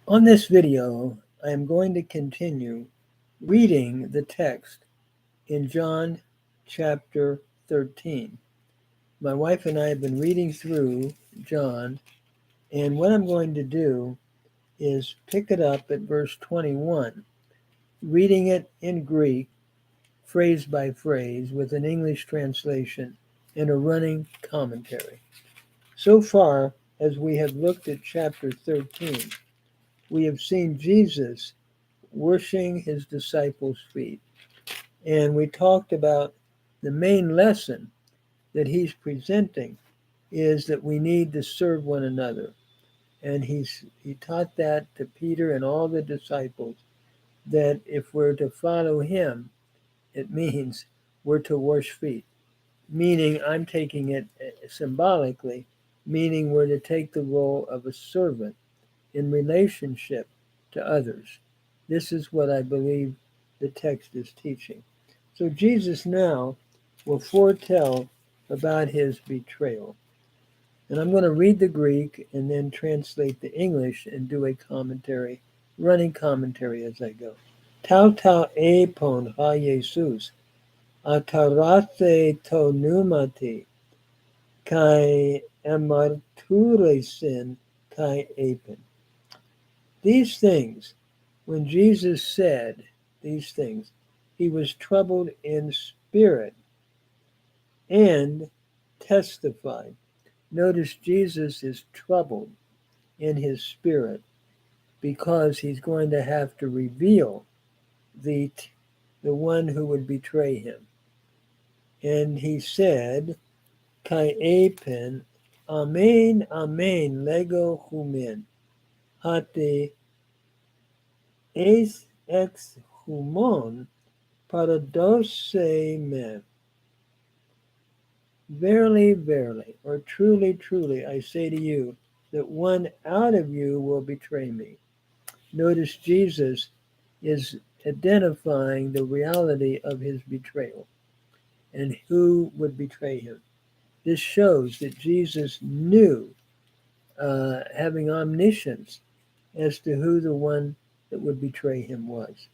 On this video, I am going to continue reading the text in John chapter 13. My wife and I have been reading through John, and what I'm going to do is pick it up at verse 21, reading it in Greek, phrase by phrase, with an English translation and a running commentary. So far, as we have looked at chapter 13, we have seen Jesus washing his disciples' feet. And we talked about the main lesson that he's presenting is that we need to serve one another. And he taught that to Peter and all the disciples, that if we're to follow him, it means we're to wash feet. Meaning, I'm taking it symbolically, meaning we're to take the role of a servant in relationship to others. This is what I believe the text is teaching. So Jesus now will foretell about his betrayal. And I'm going to read the Greek and then translate the English and do a commentary, running commentary as I go. Tau tau epon ha Jesus, atarate to pneumati, kai emarturesin kai epon. These things, when Jesus said these things, he was troubled in spirit and testified. Notice Jesus is troubled in his spirit because he's going to have to reveal the one who would betray him. And he said, Kai epen, amen, amen, lego humin, hate es ex humon paradose me. Verily, verily, or truly, truly, I say to you, that one out of you will betray me. Notice Jesus is identifying the reality of his betrayal and who would betray him. This shows that Jesus knew, having omniscience, as to who the one that would betray him was.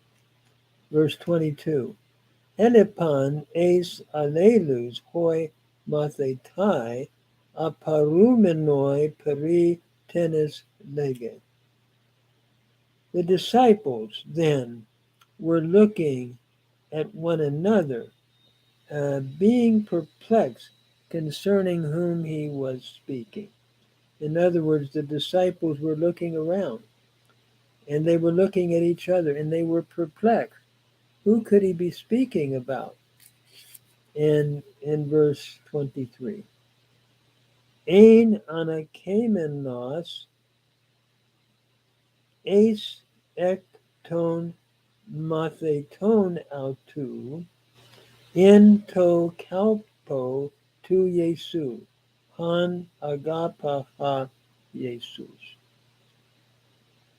Verse 22, Elepan eis alelus hoi mathetai aparumenoi peri tenis lege. The disciples then were looking at one another, being perplexed concerning whom he was speaking. In other words, the disciples were looking around and they were looking at each other and they were perplexed. Who could he be speaking about? In verse 23. Ein anakamenos eis ekton matheton autu in to kalpo tu Jesu, han agapa ha Jesus.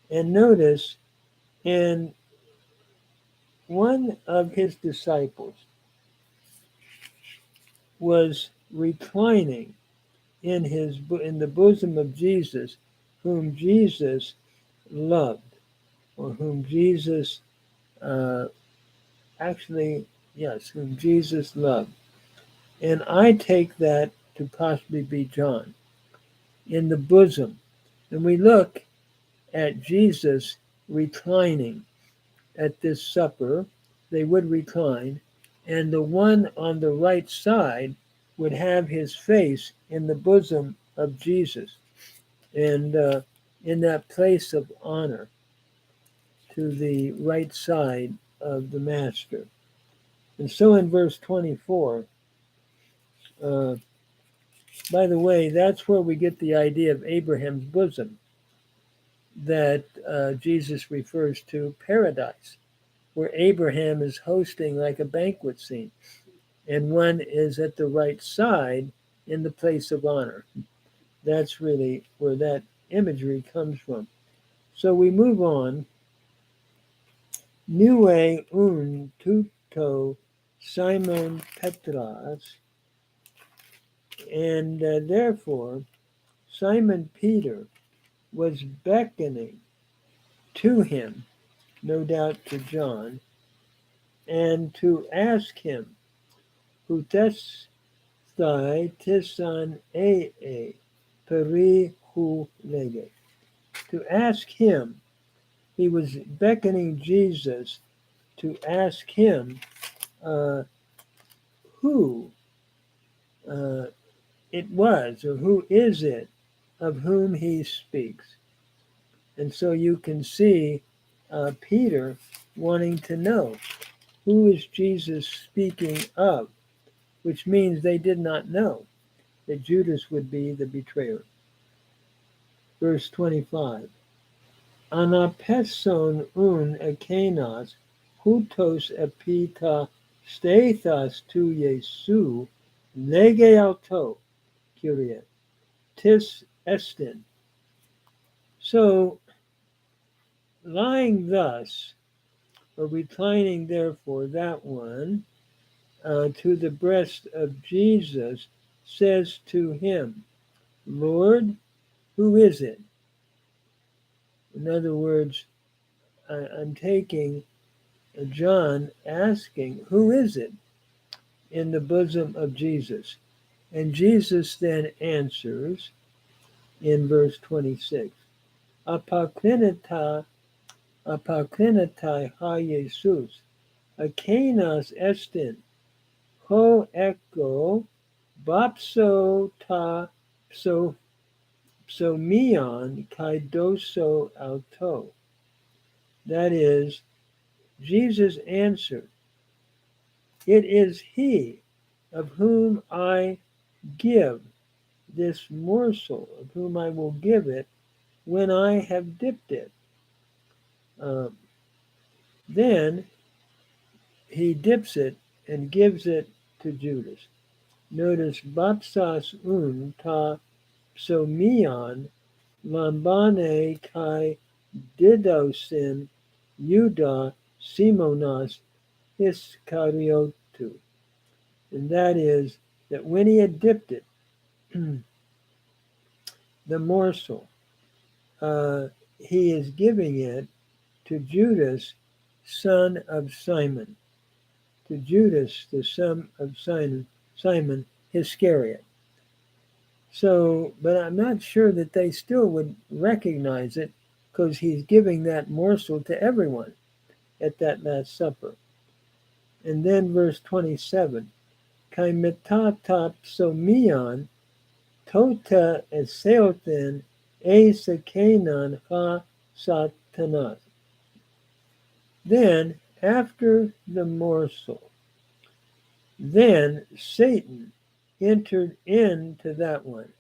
And notice, in one of his disciples was reclining in the bosom of Jesus, whom Jesus loved, or whom Jesus whom Jesus loved. And I take that to possibly be John, in the bosom. And we look at Jesus reclining at this supper. They would recline, and the one on the right side would have his face in the bosom of Jesus, and in that place of honor to the right side of the master. And so in verse 24, by the way, that's where we get the idea of Abraham's bosom that Jesus refers to, paradise, where Abraham is hosting like a banquet scene, and one is at the right side in the place of honor. That's really where that imagery comes from. So we move on. Nue un tuto Simon Petras And therefore, Simon Peter was beckoning to him, no doubt to John, and to ask him, Hutes thai tisan peri hu lege. To ask him, he was beckoning Jesus to ask him who it was, or who is it of whom he speaks. And so you can see Peter wanting to know, who is Jesus speaking of? Which means they did not know that Judas would be the betrayer. Verse 25. Anapeson un ekenos hutos epita stethas tu Jesu lege auto, Kyrie, tis estin. So, lying thus, or reclining therefore, that one, to the breast of Jesus, says to him, Lord, who is it? In other words, I'm taking John asking, who is it in the bosom of Jesus? And Jesus then answers in verse 26, Apaklinata ha Jesus, akenas estin, ho echo, bapso ta psomion kaidoso auto. That is, Jesus answered, it is he of whom I give this morsel, of whom I will give it when I have dipped it. Then he dips it and gives it to Judas. Notice bapsas un ta psomion lambane kai didosin Juda Simonas Iscariotu. And that is that when he had dipped it, the morsel, he is giving it to Judas, son of Simon. To Judas, the son of Simon Iscariot. So, but I'm not sure that they still would recognize it, because he's giving that morsel to everyone at that Last Supper. And then verse 27, Kai metatap somion tota eseothen esakenan ha satanas. Then, after the morsel, then Satan entered into that one.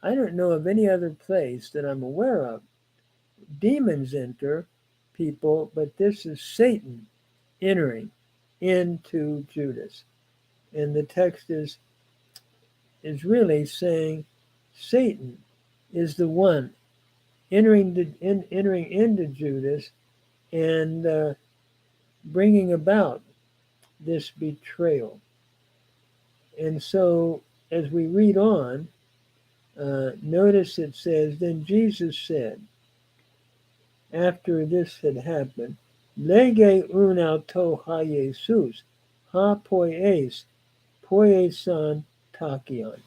I don't know of any other place that I'm aware of. Demons enter people, but this is Satan entering into Judas. And the text is really saying Satan is the one entering into Judas and bringing about this betrayal. And so as we read on, notice it says, then Jesus said, after this had happened, Lege un auto ha Jesus, ha poiesan takion.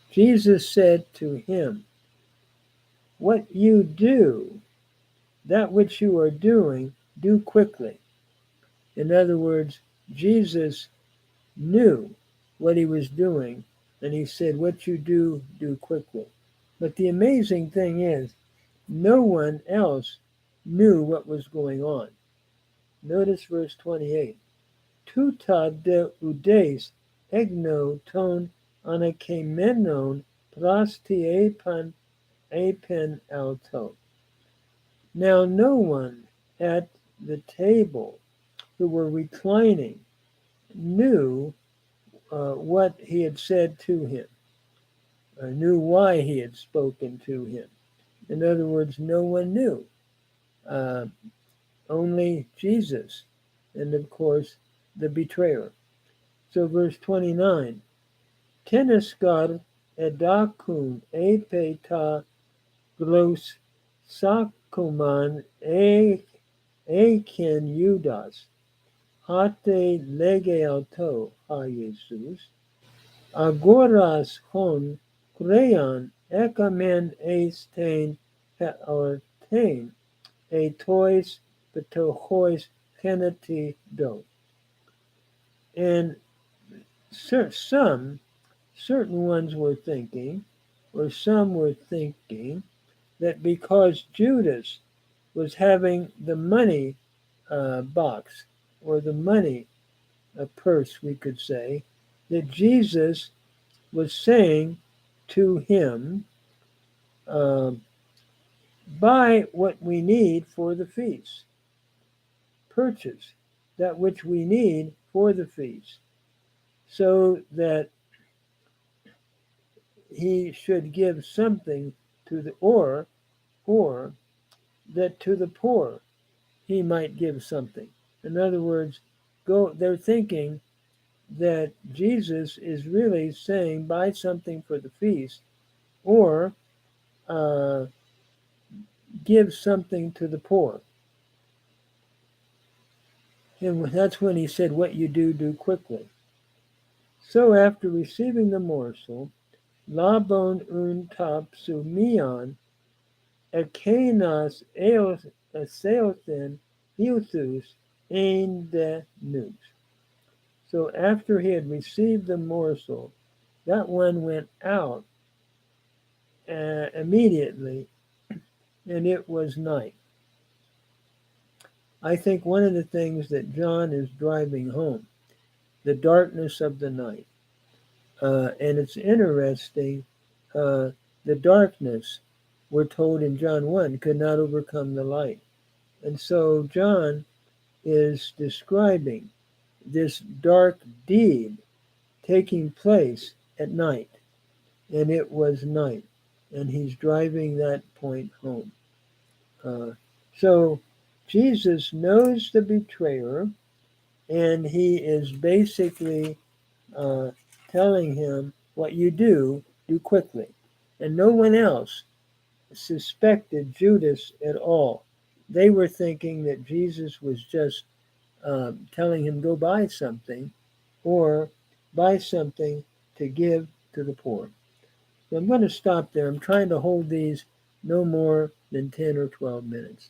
Jesus said to him, what you do, that which you are doing, do quickly. In other words, Jesus knew what he was doing, and he said, what you do, do quickly. But the amazing thing is, no one else knew what was going on. Notice verse 28. Tuta de udes egno ton anakemenon plastiepan apen alto. Now no one at the table who were reclining knew what he had said to him, knew why he had spoken to him. In other words, no one knew. Only Jesus, and of course, the betrayer. So verse 29, Tenesgar edakun epe ta glos sakuman eken Judas, ate legeauto ha Jesus, agoras hon krean ekamen estain peortain etois betohois keneti do. And certain ones were thinking, or some were thinking, that because Judas was having the money box, or the money purse, we could say, that Jesus was saying to him, buy what we need for the feast, purchase that which we need for the feast, so that he should give something to the or that to the poor he might give something. In other words, they're thinking that Jesus is really saying buy something for the feast, or uh, give something to the poor. And that's when he said, what you do, do quickly. So after receiving the morsel, labon un tapsumion ekenas eseothen hiuthus ein de nous. So after he had received the morsel, that one went out immediately, and it was night. I think one of the things that John is driving home, the darkness of the night. And it's interesting, the darkness, we're told in John 1, could not overcome the light. And so John is describing this dark deed taking place at night. And it was night. And he's driving that point home. So Jesus knows the betrayer, and he is basically telling him, what you do, do quickly. And no one else suspected Judas at all. They were thinking that Jesus was just telling him, go buy something, or buy something to give to the poor. So I'm going to stop there. I'm trying to hold these no more than 10 or 12 minutes.